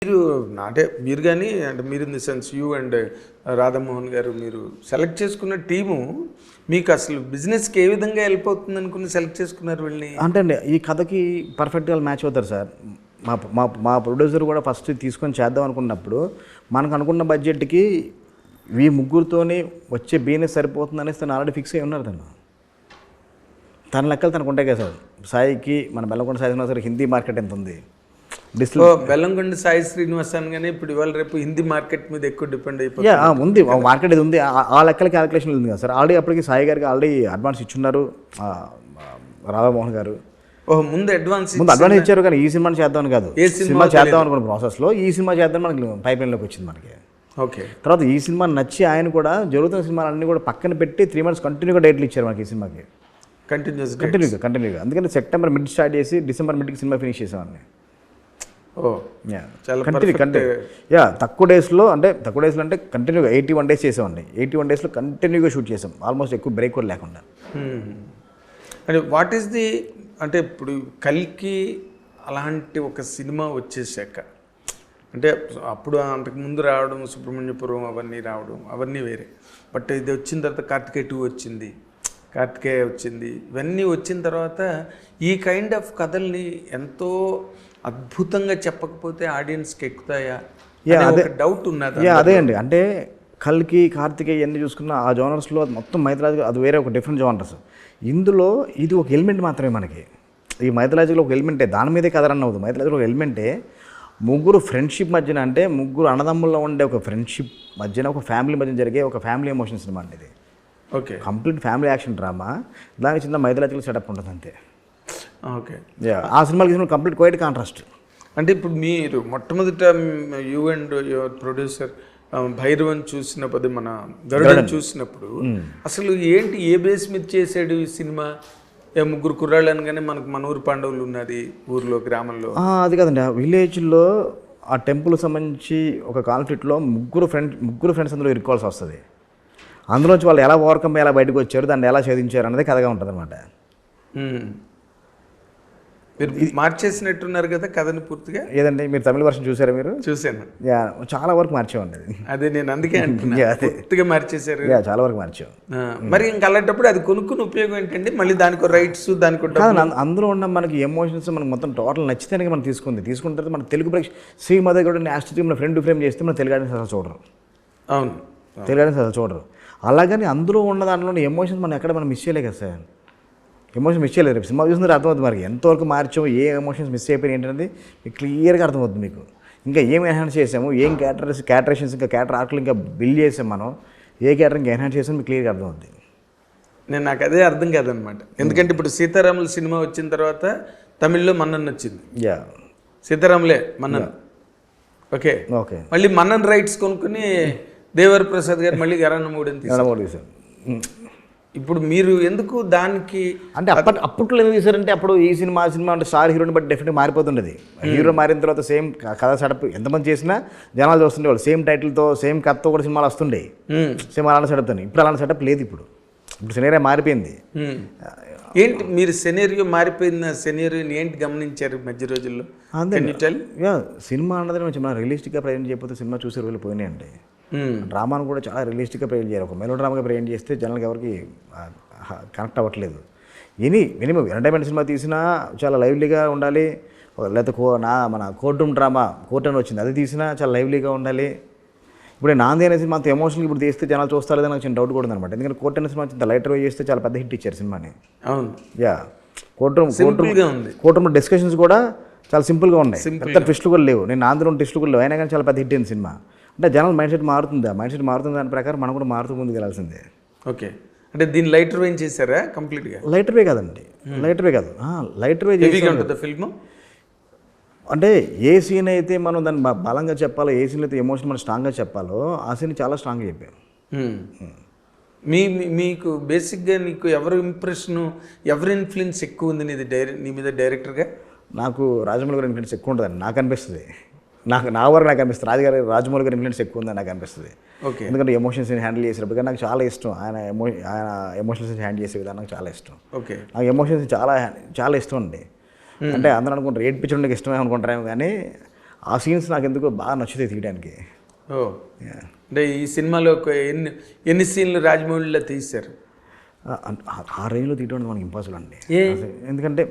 మీరు అంటే మీరు కానీ అంటే మీరు in the sense you and Radha Mohan గారు మీరు సెలెక్ట్ చేసుకున్న టీము మీకు అసలు బిజినెస్కి ఏ విధంగా హెల్ప్ అవుతుంది అనుకుని సెలెక్ట్ చేసుకున్నారు వీళ్ళని? అంటే అండి ఈ కథకి పర్ఫెక్ట్గా మ్యాచ్ అవుతారు సార్. మా మా మా ప్రొడ్యూసర్ కూడా ఫస్ట్ తీసుకొని చేద్దాం అనుకున్నప్పుడు మనకు అనుకున్న బడ్జెట్కి ఈ ముగ్గురితోని వచ్చే బిజినెస్ సరిపోతుంది అనేసి తను ఆల్రెడీ ఫిక్స్ అయ్యి ఉన్నారు. తన లెక్కలు తనకు ఉంటాయి కదా సార్. సాయికి మన బెల్లంకొండ సాయి శ్రీనివాస్ హిందీ మార్కెట్ ఎంత ఉంది, బెల్లంకొండ సాయి శ్రీనివాస్ అనగానే ఇప్పుడు ఇవాళ రేపు హిందీ మార్కెట్ మీద ఎక్కువ డిపెండ్ అయిపోతుంది. ఉంది మార్కెట్ ఇది ఉంది, ఆ లెక్కల క్యాలిక్యులేషన్ ఉంది కదా సార్. ఆల్రెడీ అప్పటికి సాయి గారికి ఆల్రెడీ అడ్వాన్స్ ఇచ్చున్నారు రాధామోహన్ గారు. ముందు అడ్వాన్స్ ఇచ్చారు, కానీ ఈ సినిమా చేద్దామని కాదు, సినిమా చేద్దాం అనుకున్న ప్రాసెస్లో ఈ సినిమా చేద్దాం మనకి పైప్ లైన్లోకి వచ్చింది మనకి. ఓకే, తర్వాత ఈ సినిమా నచ్చి ఆయన కూడా జరుగుతున్న సినిమాలన్నీ కూడా పక్కన పెట్టి 3 months కంటిన్యూగా డేట్లు ఇచ్చారు మనకి ఈ సినిమాకి. కంటిన్యూగా అందుకని సెప్టెంబర్ మిడ్ స్టార్ట్ చేసి డిసెంబర్ మిడ్కి సినిమా ఫినిష్ చేసామని. తక్కువ డేస్లో అంటే కంటిన్యూగా 81 days చేసామండి. 81 daysలో కంటిన్యూగా షూట్ చేసాం, ఆల్మోస్ట్ ఎక్కువ బ్రేక్ కూడా లేకుండా. అంటే వాట్ ఈస్ ది అంటే ఇప్పుడు కల్కి అలాంటి ఒక సినిమా వచ్చేసాక అంటే అప్పుడు అంతకుముందు రావడం సుబ్రహ్మణ్యపురం అవన్నీ వేరే. బట్ ఇది వచ్చిన తర్వాత కార్తికేయ 2 వచ్చింది, కార్తికేయ వచ్చింది, ఇవన్నీ వచ్చిన తర్వాత ఈ కైండ్ ఆఫ్ కథల్ని ఎంతో అద్భుతంగా చెప్పకపోతే ఆడియన్స్కి ఎక్కుతాయా అదే డౌట్ ఉన్నది. అదే అండి, అంటే కల్కి కార్తికేయ ఎన్ని చూసుకున్నా ఆ జోనర్స్లో మొత్తం మైథలాజికల్ అది వేరే ఒక డిఫరెంట్ జోనర్స్. ఇందులో ఇది ఒక ఎలిమెంట్ మాత్రమే మనకి. ఈ మైథలాజికల్ ఒక ఎలిమెంటే, దాని మీదే కథ రన్ అవుతుంది. మైథలాజికల్ ఒక ఎలిమెంటే, ముగ్గురు ఫ్రెండ్షిప్ మధ్యన అంటే ముగ్గురు అన్నదమ్ముల్లో ఉండే ఒక ఫ్రెండ్షిప్ మధ్యన ఒక ఫ్యామిలీ మధ్యన జరిగే ఒక ఫ్యామిలీ ఎమోషన్ సినిమా అండి ఇది. Okay, complete family action drama, దానికి చిన్న మైథలాజికల్ సెటప్ ఉంటుంది అంతే. ఓకే, ఆ సినిమాకి కంప్లీట్ క్వైట్ కాంట్రాస్ట్. అంటే ఇప్పుడు మీరు మొట్టమొదట you and your producer Bhairavan చూసినప్పుడు, మన గరుడన్ చూసినప్పుడు అసలు ఏంటి ఏ బేస్ మీద చేసాడు ఈ సినిమా? ముగ్గురు కుర్రాళ్ళు అనగానే మనకు మన ఊరు పాండవులు ఉన్నది ఊర్లో గ్రామంలో అది కాదండి. ఆ విలేజ్లో ఆ టెంపుల్ సంబంధించి ఒక కాన్ఫ్లిక్ట్లో ముగ్గురు ఫ్రెండ్స్ అందులో ఇరుక్కోవాల్సి వస్తుంది. అందులోంచి వాళ్ళు ఎలా ఓవర్కమ్ ఎలా బయటకు వచ్చారు, దాన్ని ఎలా ఛేదించారు అనేది కథగా ఉంటుంది అనమాట. మీరు మార్చేసినట్టున్నారు కదా కథని పూర్తిగా. ఏదండి, మీరు తమిళ వర్షన్ చూసారా? మీరు చూశాను, చాలా వరకు మార్చేవండి అది. అదే నేను అందుకే అంటున్నా, పూర్తిగా మార్చేశారు. చాలా వరకు మార్చాం. మరి ఇంకా అలాంటప్పుడు అది కొనుక్కుని ఉపయోగం ఏంటండి? మళ్ళీ దానికి రైట్స్ దానికి అందులో ఉన్న మనకి ఎమోషన్స్ మనకు మొత్తం టోటల్ నచ్చితేనే మనం తీసుకున్న తర్వాత మన తెలుగు ప్రేక్ష శ్రీమతి కూడా యాస్ట్రీ మన ఫ్రెండ్ ఫ్రేమ్ చేస్తే మన తెలుగు ఆడియన్స్ అసలు చూడరు. అవును, తెలుగు ఆడియన్స్ అసలు చూడరు. అలాగని అందులో ఉన్న దాంట్లో ఎమోషన్స్ మనం ఎక్కడ మనం మిస్ చేయలే కదా సార్. ఎమోషన్ మిస్ చేయలేదు. రేపు సినిమా చూసినారు అర్థమవుతుంది మనకి ఎంతవరకు మార్చాము, ఏ ఎమోషన్స్ మిస్ అయిపోయినాయి ఏంటనేది మీకు క్లియర్గా అర్థమవుతుంది మీకు. ఇంకా ఏం ఎన్హాన్స్ చేసాము, ఏం క్యారెక్టరేషన్స్ ఇంకా క్యారెక్టర్ ఆర్క్లు ఇంకా బిల్డ్ చేసాం మనం, ఏ క్యారెక్టర్ ఇంకా ఎన్హాన్స్ చేసాము మీకు క్లియర్గా అర్థమవుతుంది. నాకు అదే అర్థం కాదనమాట. ఎందుకంటే ఇప్పుడు సీతారాముల సినిమా వచ్చిన తర్వాత తమిళ్లో మన్నన్ వచ్చింది. సీతారాములే మన్నన్. ఓకే, మళ్ళీ మన్నన్ రైట్స్ కొనుక్కుని దేవర ప్రసాద్ గారు మళ్ళీ గరాన్న తీశారు. ఇప్పుడు మీరు ఎందుకు దానికి అంటే అప్పట్లో ఎందుకు తీశారంటే అప్పుడు ఈ సినిమా అంటే స్టార్ హీరోని బట్టి డెఫినెట్గా మారిపోతుండేది. హీరో మారిన తర్వాత సేమ్ కథ సెటప్ ఎంతమంది చేసినా జనాలు చూస్తుండే వాళ్ళు, సేమ్ టైటిల్తో సేమ్ కథతో కూడా సినిమాలు వస్తుండే, సేమ్ అలాంటి సెటప్తో. ఇప్పుడు అలాంటి సెటప్ లేదు. ఇప్పుడు సినేరియో మారిపోయింది. ఏంటి మీరు సినేరియో మారిపోయిన సినేరియోని ఏంటి గమనించారు మధ్య రోజుల్లో? సినిమా అన్నది కొంచెం రియలిస్టిక్గా ప్రజెంట్ చేయకపోతే సినిమా చూసే రోజులు పోయినాయండి. డ్రామాను కూడా చాలా రియలిస్టిక్గా ప్రజెంట్ చేయాలి. ఒక మెలో డ్రామాగా ప్రజెంట్ చేస్తే జనాలకు ఎవరికి కనెక్ట్ అవ్వట్లేదు. మినిమం ఎంటర్టైన్మెంట్ సినిమా తీసినా చాలా లైవ్లీగా ఉండాలి. లేకపోతే మన కోర్ట్ డ్రామా కోర్ట్ అని వచ్చింది, అది తీసినా చాలా లైవ్లీగా ఉండాలి. ఇప్పుడు నాంది అనే సినిమా అంత ఎమోషనల్ ఇప్పుడు తీస్తే జనాలు చూస్తారు లేదని నాకు చిన్న డౌట్ కూడా ఉందన్నమాట. ఎందుకంటే కోర్ట్ అనే సినిమా ఇంత లైటర్ వే చేస్తే చాలా పెద్ద హిట్ ఇచ్చారు సినిమాని. అవును, కోర్ట్ రూమ్ డిస్కషన్స్ కూడా చాలా సింపుల్గా ఉన్నాయి, పెద్ద ట్విస్టులు కూడా లేవు. నేను ఆంధ్రలో ట్విస్టులు కూడా లేవు, అయినా కానీ చాలా పెద్ద హిట్ అయింది సినిమా. అంటే జనాల మైండ్ సెట్ మారుతుంది, దాని ప్రకారం మనం కూడా మారుతూ ముందుకు వెళ్ళాల్సిందే. ఓకే, అంటే దీన్ని లైటర్ వే చేశారా కంప్లీట్గా? లైటర్ వే కాదండి, లైటర్ వే కాదు, లైటర్ వే ఉంటుంది ఫిల్మ్. అంటే ఏ సీన్ అయితే మనం దాన్ని బలంగా చెప్పాలో, ఏ సీన్ అయితే ఎమోషన్ మనం స్ట్రాంగ్గా చెప్పాలో ఆ సీన్ చాలా స్ట్రాంగ్గా చెప్పాం. మీకు బేసిక్గా నీకు ఎవరి ఇంప్రెషను, ఎవరి ఇన్ఫ్లుయెన్స్ ఎక్కువ ఉంది నీ మీద డైరెక్టర్గా? నాకు రాజమౌళి గారి ఇన్ఫ్లుయెన్స్ ఎక్కువ ఉంటుందని నాకు అనిపిస్తుంది. నా వరకు నాకు అనిపిస్తుంది రాజమౌళి గారి ఇన్ఫ్లుయెన్స్ ఎక్కువ ఉందని నాకు అనిపిస్తుంది. ఓకే, ఎందుకంటే ఎమోషన్స్ని హ్యాండిల్ చేసేటప్పుడు కానీ నాకు చాలా ఇష్టం. ఆయన ఎమోషన్స్ని హ్యాండిల్ చేసే విధానం నాకు చాలా ఇష్టం. ఓకే, నాకు ఎమోషన్స్ చాలా చాలా ఇష్టం అండి. అంటే అందరూ అనుకుంటారు ఏడ్పించడం నాకు ఇష్టమే అనుకుంటారేమో, కానీ ఆ సీన్స్ నాకు ఎందుకో బాగా నచ్చుతాయి తీయడానికి. ఓ, అంటే ఈ సినిమాలో ఎన్ని సీన్లు రాజమౌళిలో తీశారు? ఆ రేంజ్లో తీయడం మనకి ఇంపాసిబుల్ అండి. ఎందుకంటే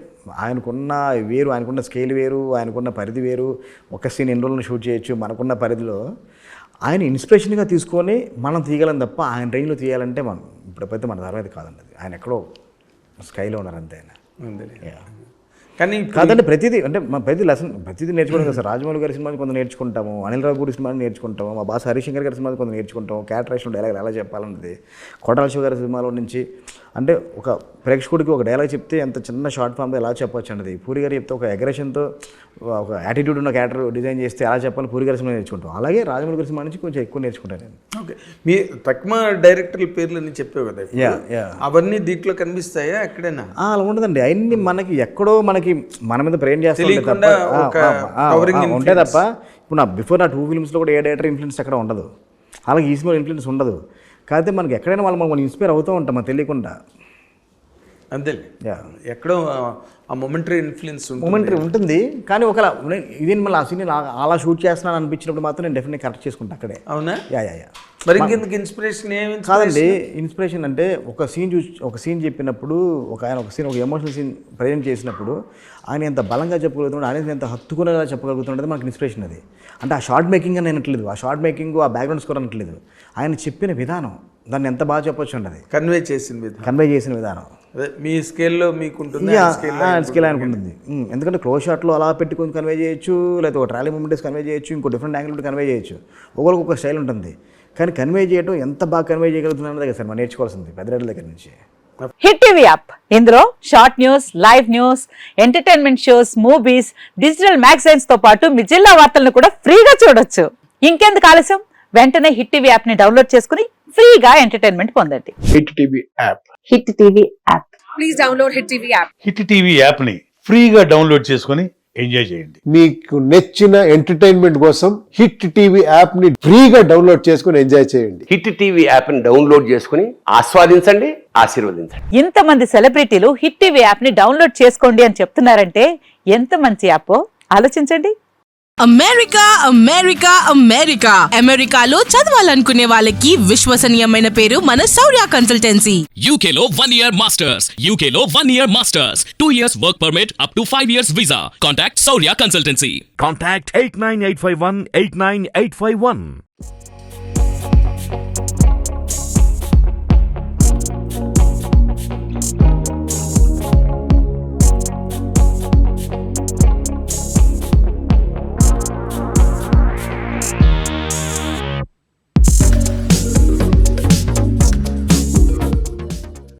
ఆయనకున్న వేరు, ఆయనకున్న స్కేల్ వేరు, ఆయనకున్న పరిధి వేరు. ఒక సీన్ ఎన్ని రోజులను షూట్ చేయొచ్చు. మనకున్న పరిధిలో ఆయన ఇన్స్పిరేషన్గా తీసుకొని మనం తీయగలం తప్ప ఆయన రేంజ్లో తీయాలంటే మనం ఇప్పుడైతే మన ధర అయితే కాదండి. అది ఆయన ఎక్కడో స్కైలో ఉన్నారు అంతే ఆయన. కానీ కాదంటే ప్రతిదీ అంటే ప్రతి లెసన్ ప్రతిదీ నేర్చుకోవడం కదా సార్. రాజమౌళి గారి సినిమాని కొంత నేర్చుకుంటాము, అనిల్ రావుపూడి సినిమాని నేర్చుకుంటాము, మా బాస్ హరిశంకర్ గారి సినిమాని కొంత నేర్చుకుంటాము, క్యారెక్టరేషన్ డైలాగ్ ఎలా చెప్పాలన్నది. కొట్టాల శివ గారి సినిమాలో నుంచి అంటే ఒక ప్రేక్షకుడికి ఒక డైలాగ్ చెప్తే ఎంత చిన్న షార్ట్ ఫామ్లో ఎలా చెప్పొచ్చు అన్నది. పూరి గారు చెప్తే ఒక అగ్రెషన్తో ఒక యాటిట్యూడ్ ఉన్న క్యారెక్టర్ డిజైన్ చేస్తే ఎలా చెప్పాలి పూరి గారి సినిమా నేర్చుకుంటాం. అలాగే రాజమౌళి గారి సినిమా నుంచి కొంచెం ఎక్కువ నేర్చుకుంటాను నేను. ఓకే, మీ తక్కువ డైరెక్టర్ల పేర్లు చెప్పావు కదా, అవన్నీ దీంట్లో కనిపిస్తాయా ఎక్కడైనా? అలా ఉండదండి. అవన్నీ మనకి ఎక్కడో మనకి మన మీద ప్రేమ్ చేస్తే ఉంటే తప్ప ఇప్పుడు నా బిఫోర్ నా 2 ఫిల్మ్స్లో కూడా ఏ డైరెక్టర్ ఇన్ఫ్లుయెన్స్ ఎక్కడ ఉండదు. అలాగే ఈ సినిమా ఇన్ఫ్లుయెన్స్ ఉండదు. కాకపోతే మనకి ఎక్కడైనా మనం ఇన్స్పైర్ అవుతూ ఉంటాం మనకు తెలియకుండా. అంతే, ఎక్కడో ఆ మొమెంటరీ ఇన్ఫ్లుయెన్స్ ఉంటుంది. కానీ ఒక ఇదే మళ్ళీ ఆ సీన్ అలా షూట్ చేస్తున్నాను అనిపించినప్పుడు మాత్రం నేను డెఫినెట్గా కరెక్ట్ చేసుకుంటా అక్కడే. అవునా? యా. మరి ఇంకెందుకు ఇన్స్పిరేషన్? కాదండి, ఇన్స్పిరేషన్ అంటే ఒక సీన్ చెప్పినప్పుడు ఒక ఎమోషనల్ సీన్ ప్రజెంట్ చేసినప్పుడు ఆయన ఎంత బలంగా చెప్పగలుగుతున్నాడు, ఆయన ఎంత హత్తుకునేలా చెప్పగలుగుతుండేది మనకు ఇన్స్పిరేషన్. అది అంటే ఆ షార్ట్ మేకింగ్ అని అనట్లేదు, ఆ షార్ట్ మేకింగ్ ఆ బ్యాక్గ్రౌండ్ స్కోర్ అనట్లేదు, ఆయన చెప్పిన విధానం దాన్ని ఎంత బాగా చెప్పొచ్చు అండి. అది కన్వే చేసిన విధానం మీ స్కేల్లో మీకుంటుంది, స్కేల్ అనుకుంటుంది. ఎందుకంటే క్లోజ్ షాట్లో అలా పెట్టుకొని కన్వే చేయొచ్చు, లేకపోతే ఒక ట్రాలీ మూమెంట్స్ కన్వే చేయొచ్చు, ఇంకో డిఫరెంట్ యాంగిల్ కన్వే చేయొచ్చు. ఒకరికి ఒక స్టైల్ ఉంటుంది. కానీ కన్వే చేయడం ఎంత బాగా కన్వే చేయగలుగుతున్నాను దగ్గర సార్ మనం నేర్చుకోవాల్సింది పెద్దరెడ్డి దగ్గర నుంచి. హిట్ టీవీ యాప్, ఇందులో short news, live news, entertainment shows, movies, digital magazines తో పాటు మీ జిల్లా వార్తలను కూడా ఫ్రీగా చూడొచ్చు. ఇంకెందుకు ఆలస్యం, వెంటనే హిట్ టీవీ యాప్ ని డౌన్లోడ్ చేసుకుని ఫ్రీగా ఎంటర్టైన్మెంట్ పొందండి. Hit TV app. Hit TV app, please download hit TV app. Hit TV app ని ఫ్రీగా డౌన్లోడ్ చేసుకుని ఎంజాయ్ చేయండి. మీకు నచ్చిన ఎంటర్టైన్మెంట్ కోసం హిట్ టీవీ యాప్ ని ఫ్రీగా డౌన్లోడ్ చేసుకుని ఎంజాయ్ చేయండి. హిట్ టీవీ యాప్ ని డౌన్లోడ్ చేసుకుని ఆస్వాదించండి, ఆశీర్వదించండి. ఇంతమంది సెలబ్రిటీలు హిట్ టీవీ యాప్ ని డౌన్లోడ్ చేసుకోండి అని చెప్తున్నారంటే ఎంత మంచి యాప్ ఆలోచించండి. అమెరికాలో చదవాలనుకునే వాళ్ళకి విశ్వసనీయమైన పేరు మన శౌర్య కన్సల్టెన్సీ. UK లో 1 year masters, UK లో 1 year masters, 2 years work permit up to 5 years visa. Contact Saurya Consultancy. Contact 89851 89851.